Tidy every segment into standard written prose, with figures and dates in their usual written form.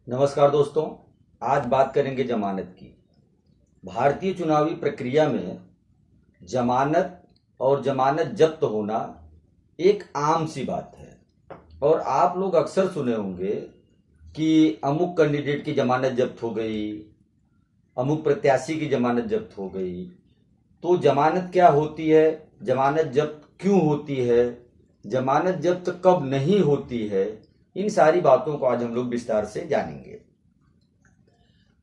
नमस्कार दोस्तों। आज बात करेंगे जमानत की। भारतीय चुनावी प्रक्रिया में जमानत और जमानत जब्त होना एक आम सी बात है। और आप लोग अक्सर सुने होंगे कि अमुक कैंडिडेट की जमानत जब्त हो गई, अमुक प्रत्याशी की जमानत जब्त हो गई। तो जमानत क्या होती है, जमानत जब्त क्यों होती है, जमानत जब्त कब नहीं होती है, इन सारी बातों को आज हम लोग विस्तार से जानेंगे।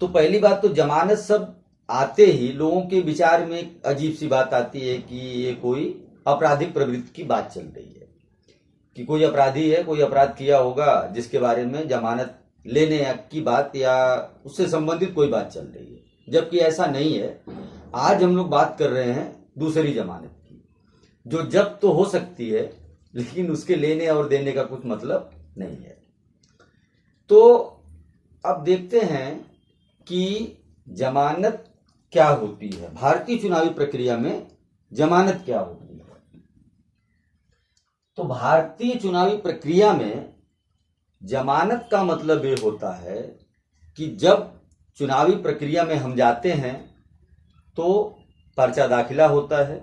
तो पहली बात, तो जमानत शब्द आते ही लोगों के विचार में एक अजीब सी बात आती है कि ये कोई आपराधिक प्रवृत्ति की बात चल रही है, कि कोई अपराधी है, कोई अपराध किया होगा जिसके बारे में जमानत लेने की बात या उससे संबंधित कोई बात चल रही है। जबकि ऐसा नहीं है। आज हम लोग बात कर रहे हैं दूसरी जमानत की, जो जब्त तो हो सकती है लेकिन उसके लेने और देने का कुछ मतलब नहीं है। तो अब देखते हैं कि जमानत क्या होती है, भारतीय चुनावी प्रक्रिया में जमानत क्या होती है। तो भारतीय चुनावी प्रक्रिया में जमानत का मतलब ये होता है कि जब चुनावी प्रक्रिया में हम जाते हैं तो पर्चा दाखिला होता है।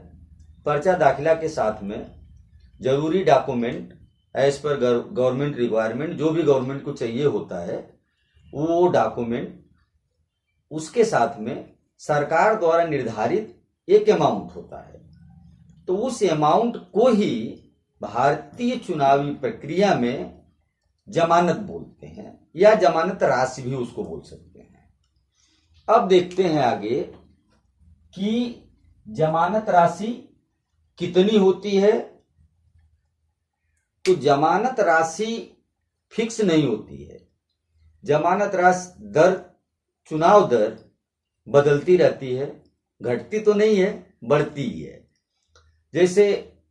पर्चा दाखिला के साथ में जरूरी document as per government requirement, जो भी गवर्नमेंट को चाहिए होता है वो डॉक्यूमेंट, उसके साथ में सरकार द्वारा निर्धारित एक अमाउंट होता है। तो उस अमाउंट को ही भारतीय चुनावी प्रक्रिया में जमानत बोलते हैं, या जमानत राशि भी उसको बोल सकते हैं। अब देखते हैं आगे कि जमानत राशि कितनी होती है। तो जमानत राशि फिक्स नहीं होती है। जमानत राशि दर, चुनाव दर बदलती रहती है, घटती तो नहीं है, बढ़ती ही है। जैसे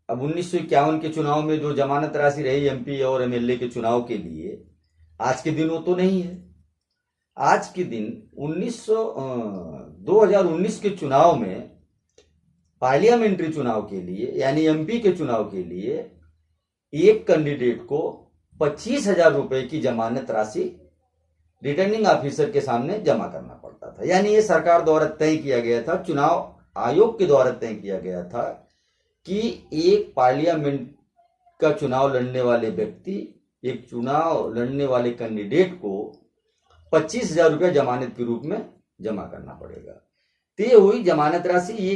अब 1951 के चुनाव में जो जमानत राशि रही एमपी और एमएलए के चुनाव के लिए, आज के दिन वो तो नहीं है। आज के दिन 2019 के चुनाव में पार्लियामेंट्री चुनाव के लिए यानी एमपी के चुनाव के लिए एक कैंडिडेट को 25,000 रुपए की जमानत राशि रिटर्निंग ऑफिसर के सामने जमा करना पड़ता था। यानी ये सरकार द्वारा तय किया गया था, चुनाव आयोग के द्वारा तय किया गया था कि एक पार्लियामेंट का चुनाव लड़ने वाले व्यक्ति, एक चुनाव लड़ने वाले कैंडिडेट को 25,000 रुपया जमानत के रूप में जमा करना पड़ेगा। तो ये हुई जमानत राशि। ये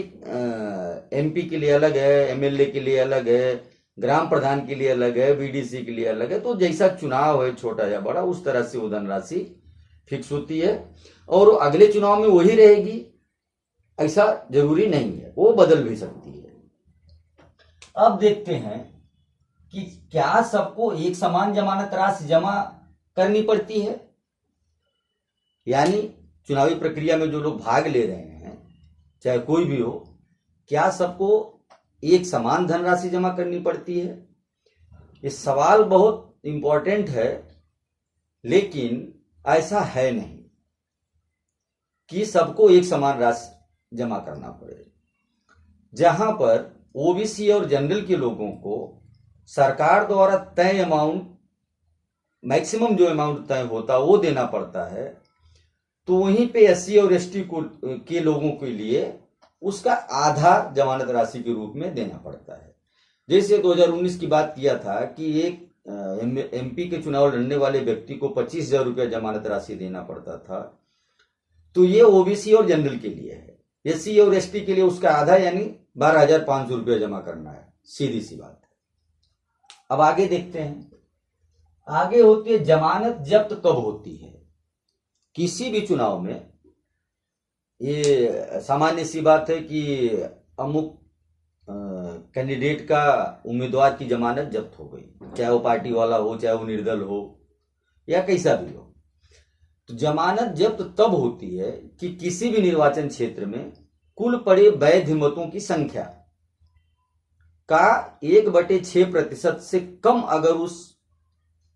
एमपी के लिए अलग है, एमएलए के लिए अलग है, ग्राम प्रधान के लिए अलग है, बीडीसी के लिए अलग है। तो जैसा चुनाव है छोटा या बड़ा, उस तरह से वो धनराशि फिक्स होती है और अगले चुनाव में वही रहेगी, ऐसा जरूरी नहीं है, वो बदल भी सकती है। अब देखते हैं कि क्या सबको एक समान जमानत राशि जमा करनी पड़ती है। यानी चुनावी प्रक्रिया में जो लोग भाग ले रहे हैं, चाहे कोई भी हो, क्या सबको एक समान धनराशि जमा करनी पड़ती है। ये सवाल बहुत इंपॉर्टेंट है, लेकिन ऐसा है नहीं कि सबको एक समान राशि जमा करना पड़े। जहां पर ओबीसी और जनरल के लोगों को सरकार द्वारा तय अमाउंट, मैक्सिमम जो अमाउंट तय होता वो देना पड़ता है, तो वहीं पे एससी और एसटी के लोगों के लिए उसका आधा जमानत राशि के रूप में देना पड़ता है। जैसे 2019 की बात किया था कि एक एमपी के चुनाव लड़ने वाले व्यक्ति को 25,000 रुपया जमानत राशि देना पड़ता था, तो ये ओबीसी और जनरल के लिए है। एससी और एसटी के लिए उसका आधा यानी 12,500 रुपया जमा करना है, सीधी सी बात है। अब आगे देखते हैं। आगे होती है जमानत जब्त कब होती है। किसी भी चुनाव में ये सामान्य सी बात है कि अमुक कैंडिडेट का, उम्मीदवार की जमानत जब्त हो गई, चाहे वो पार्टी वाला हो, चाहे वो निर्दल हो या कैसा भी हो। तो जमानत जब्त तब होती है कि किसी भी निर्वाचन क्षेत्र में कुल पड़े वैध मतों की संख्या का 1/6% से कम अगर उस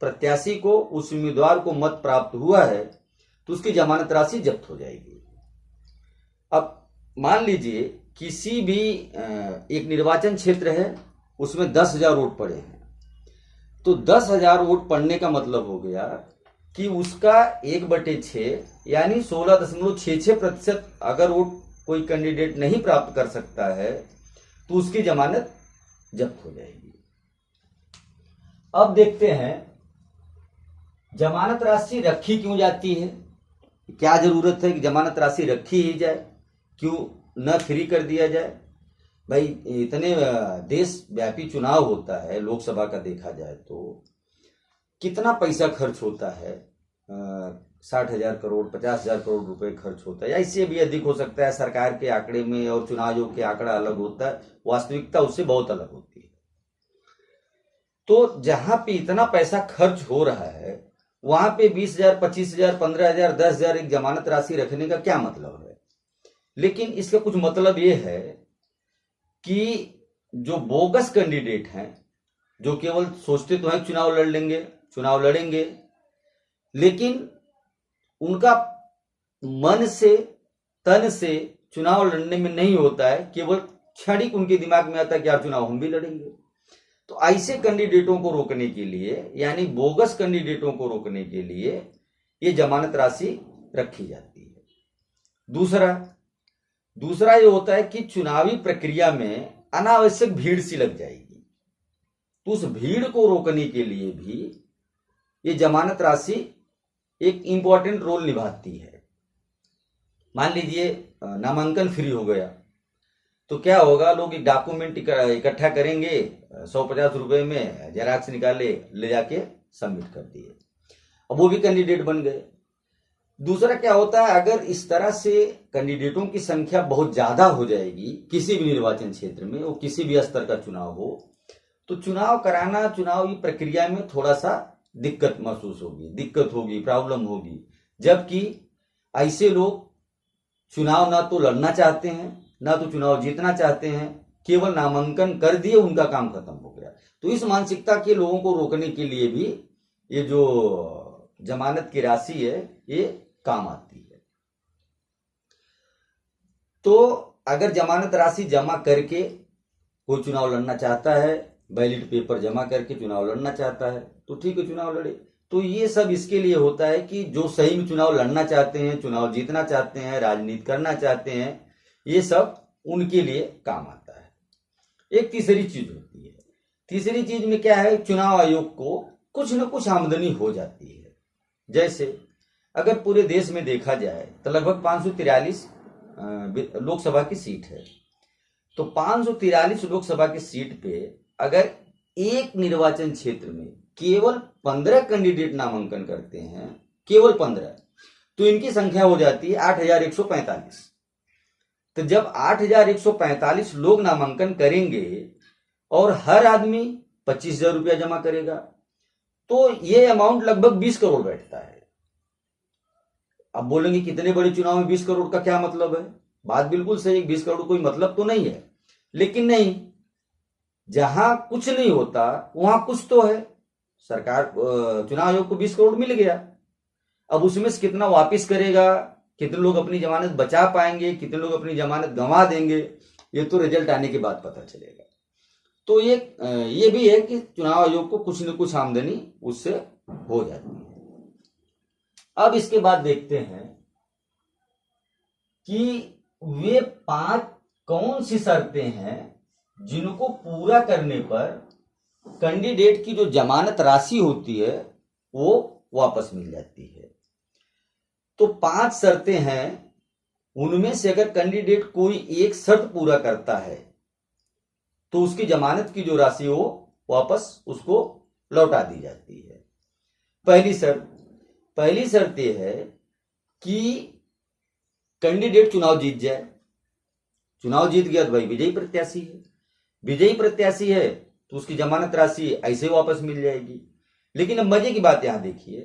प्रत्याशी को, उस उम्मीदवार को मत प्राप्त हुआ है तो उसकी जमानत राशि जब्त हो जाएगी। अब मान लीजिए किसी भी एक निर्वाचन क्षेत्र है, उसमें 10,000 वोट पड़े हैं, तो 10,000 वोट पड़ने का मतलब हो गया कि उसका 1/6 यानी 16.66% अगर वो कोई कैंडिडेट नहीं प्राप्त कर सकता है तो उसकी जमानत जब्त हो जाएगी। अब देखते हैं जमानत राशि रखी क्यों जाती है, क्या जरूरत है कि जमानत राशि रखी ही जाए, क्यों न फ्री कर दिया जाए। भाई इतने देशव्यापी चुनाव होता है, लोकसभा का देखा जाए तो कितना पैसा खर्च होता है, 60,000 करोड़ 50,000 करोड़ रुपए खर्च होता है, या इससे भी अधिक हो सकता है। सरकार के आंकड़े में और चुनाव आयोग के आंकड़ा अलग होता है, वास्तविकता उससे बहुत अलग होती है। तो जहां पे इतना पैसा खर्च हो रहा है वहां पे 20,000 25,000 15,000 10,000 एक जमानत राशि रखने का क्या मतलब है। लेकिन इसका कुछ मतलब ये है कि जो बोगस कैंडिडेट हैं, जो केवल सोचते तो हैं चुनाव लड़ेंगे, लेकिन उनका मन से तन से चुनाव लड़ने में नहीं होता है, केवल क्षणिक उनके दिमाग में आता है कि यार चुनाव हम भी लड़ेंगे। तो ऐसे कैंडिडेटों को रोकने के लिए, यानी बोगस कैंडिडेटों को रोकने के लिए ये जमानत राशि रखी जाती है। दूसरा ये होता है कि चुनावी प्रक्रिया में अनावश्यक भीड़ सी लग जाएगी, तो उस भीड़ को रोकने के लिए भी ये जमानत राशि एक इंपॉर्टेंट रोल निभाती है। मान लीजिए नामांकन फ्री हो गया तो क्या होगा, लोग एक डॉक्यूमेंट इकट्ठा करेंगे, 150 रुपए में जेरॉक्स निकाले, ले जाके सबमिट कर दिए, अब वो भी कैंडिडेट बन गए। दूसरा क्या होता है, अगर इस तरह से कैंडिडेटों की संख्या बहुत ज्यादा हो जाएगी किसी भी निर्वाचन क्षेत्र में, वो किसी भी स्तर का चुनाव हो, तो चुनाव कराना, चुनावी प्रक्रिया में थोड़ा सा दिक्कत महसूस होगी, प्रॉब्लम होगी। जबकि ऐसे लोग चुनाव ना तो लड़ना चाहते हैं, ना तो चुनाव जीतना चाहते हैं, केवल नामांकन कर दिए, उनका काम खत्म हो गया। तो इस मानसिकता के लोगों को रोकने के लिए भी ये जो जमानत की राशि है ये काम आती है। तो अगर जमानत राशि जमा करके कोई चुनाव लड़ना चाहता है, बैलेट पेपर जमा करके चुनाव लड़ना चाहता है, तो ठीक है, चुनाव लड़े। तो ये सब इसके लिए होता है कि जो सही में चुनाव लड़ना चाहते हैं, चुनाव जीतना चाहते हैं, राजनीति करना चाहते हैं, ये सब उनके लिए काम आता है। एक तीसरी चीज होती है, तीसरी चीज में क्या है, चुनाव आयोग को कुछ न कुछ आमदनी हो जाती है। जैसे अगर पूरे देश में देखा जाए तो लगभग 543 लोकसभा की सीट है, तो 543 लोकसभा की सीट पे अगर एक निर्वाचन क्षेत्र में केवल 15 कैंडिडेट नामांकन करते हैं, केवल 15, तो इनकी संख्या हो जाती है 8,145। तो जब 8,145 लोग नामांकन करेंगे और हर आदमी 25,000 रुपया जमा करेगा, तो ये अमाउंट लगभग 20 करोड़ बैठता है। अब बोलेंगे कितने बड़े चुनाव में 20 करोड़ का क्या मतलब है। बात बिल्कुल सही, 20 करोड़ कोई मतलब तो नहीं है, लेकिन नहीं, जहां कुछ नहीं होता वहां कुछ तो है। सरकार, चुनाव आयोग को 20 करोड़ मिल गया, अब उसमें से कितना वापिस करेगा, कितने लोग अपनी जमानत बचा पाएंगे, कितने लोग अपनी जमानत गंवा देंगे, ये तो रिजल्ट आने के बाद पता चलेगा। तो ये भी है कि चुनाव आयोग को कुछ न कुछ आमदनी उससे हो जाती है। अब इसके बाद देखते हैं कि वे 5 कौन सी शर्तें हैं जिनको पूरा करने पर कैंडिडेट की जो जमानत राशि होती है वो वापस मिल जाती है। तो 5 शर्तें हैं, उनमें से अगर कैंडिडेट कोई एक शर्त पूरा करता है तो उसकी जमानत की जो राशि हो वापस उसको लौटा दी जाती है। पहली शर्त यह है कि कैंडिडेट चुनाव जीत जाए। चुनाव जीत गया तो भाई विजयी प्रत्याशी है तो उसकी जमानत राशि ऐसे वापस मिल जाएगी। लेकिन अब मजे की बात यहां देखिए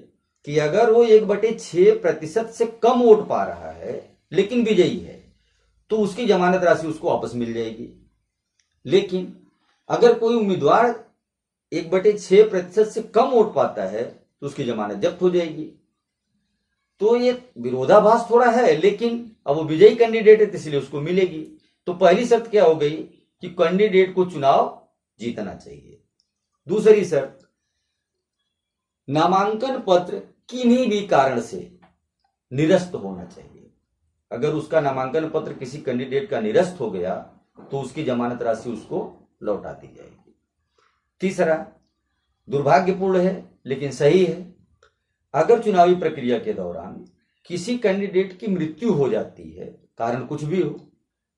कि अगर वो 1/6% से कम वोट पा रहा है लेकिन विजयी है तो उसकी जमानत राशि उसको वापस मिल जाएगी। लेकिन अगर कोई उम्मीदवार 1/6% से कम वोट पाता है तो उसकी जमानत जब्त हो जाएगी। तो ये विरोधाभास थोड़ा है, लेकिन अब वो विजयी कैंडिडेट है तो इसलिए उसको मिलेगी। तो पहली शर्त क्या हो गई कि कैंडिडेट को चुनाव जीतना चाहिए। दूसरी शर्त, नामांकन पत्र किन्हीं भी कारण से निरस्त होना चाहिए। अगर उसका नामांकन पत्र किसी कैंडिडेट का निरस्त हो गया तो उसकी जमानत राशि उसको लौटा दी जाएगी। तीसरा, दुर्भाग्यपूर्ण है लेकिन सही है, अगर चुनावी प्रक्रिया के दौरान किसी कैंडिडेट की मृत्यु हो जाती है, कारण कुछ भी हो,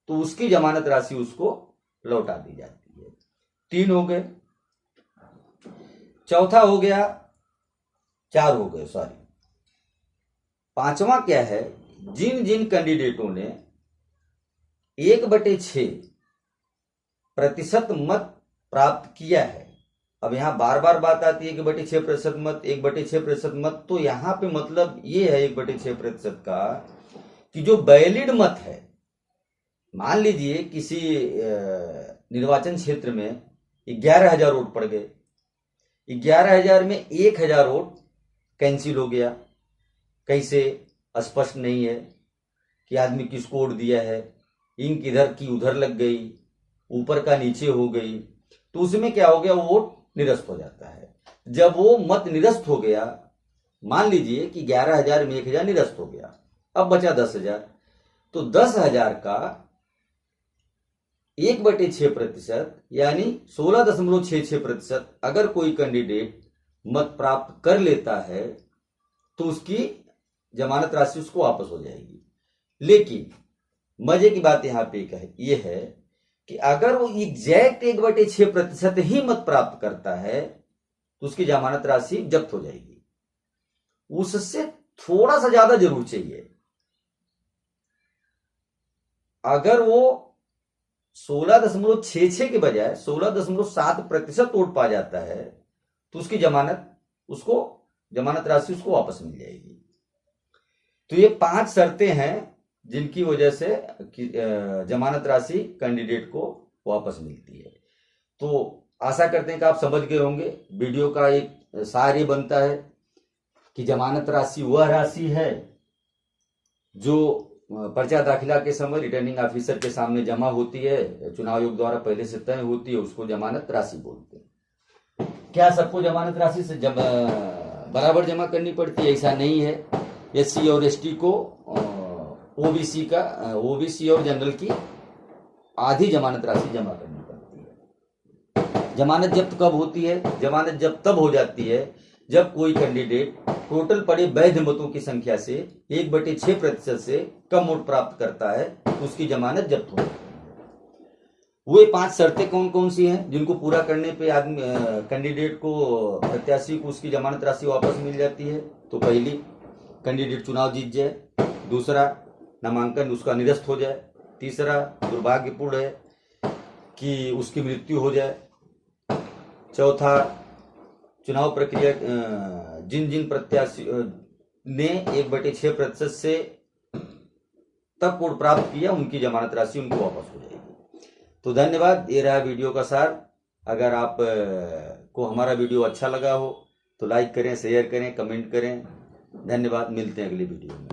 तो उसकी जमानत राशि उसको लौटा दी जाती है। 3 हो गए। चौथा हो गया, 4 हो गए, सॉरी। 5वां क्या है, जिन जिन कैंडिडेटों ने 1/6% मत प्राप्त किया है। अब यहां बार बार बात आती है कि 1/6% मत, 1/6% मत, तो यहां पे मतलब ये है 1/6% का कि जो वैलिड मत है, मान लीजिए किसी निर्वाचन क्षेत्र में 11,000 वोट पड़ गए, 11,000 में 1,000 वोट कैंसिल हो गया, कैसे स्पष्ट नहीं है कि आदमी किसको वोट दिया है, इंक इधर की उधर लग गई, ऊपर का नीचे हो गई, तो उसमें क्या हो गया, वो वोट निरस्त हो जाता है। जब वो मत निरस्त हो गया, मान लीजिए कि 11,000 में 1,000 निरस्त हो गया, अब बचा 10,000, तो 10,000 का 1/6% यानी 16.66% अगर कोई कैंडिडेट मत प्राप्त कर लेता है तो उसकी जमानत राशि उसको वापस हो जाएगी। लेकिन मजे की बात यहां पे यह है कि अगर वो एग्जैक्ट 1/6% ही मत प्राप्त करता है तो उसकी जमानत राशि जब्त हो जाएगी। उससे थोड़ा सा ज्यादा जरूर चाहिए। अगर वो 16.66 के बजाय 16.7% वोट पा जाता है तो उसकी जमानत राशि उसको वापस मिल जाएगी। तो ये 5 शर्तें हैं जिनकी वजह से जमानत राशि कैंडिडेट को वापस मिलती है। तो आशा करते हैं कि आप समझ गए होंगे। वीडियो का एक सार ये बनता है कि जमानत राशि वह राशि है जो पर्चा दाखिला के समय रिटर्निंग ऑफिसर के सामने जमा होती है, चुनाव आयोग द्वारा पहले से तय होती है, उसको जमानत राशि बोलते हैं। क्या सबको जमानत राशि से बराबर जमा करनी पड़ती है? ऐसा नहीं है। SC और ST को ओबीसी और जनरल की आधी जमानत राशि जमा करनी पड़ती है। जमानत जब्त कब होती है? जमानत जब्त तब हो जाती है जब कोई कैंडिडेट टोटल पड़े वैध मतों की संख्या से 1/6% से कम वोट प्राप्त करता है तो उसकी जमानत जब्त हो जाती है। वे 5 शर्तें कौन कौन सी हैं जिनको पूरा करने पे आदमी कैंडिडेट को, प्रत्याशी को उसकी जमानत राशि वापस मिल जाती है? तो पहली, कैंडिडेट चुनाव जीत जाए। दूसरा, नामांकन उसका निरस्त हो जाए। तीसरा, दुर्भाग्यपूर्ण है कि उसकी मृत्यु हो जाए। चौथा, चुनाव प्रक्रिया जिन जिन प्रत्याशी ने 1/6% से तक वोट प्राप्त किया उनकी जमानत राशि उनको वापस हो जाएगी। तो धन्यवाद। ये रहा वीडियो का सार। अगर आप को हमारा वीडियो अच्छा लगा हो तो लाइक करें, शेयर करें, कमेंट करें। धन्यवाद। मिलते हैं अगली वीडियो में।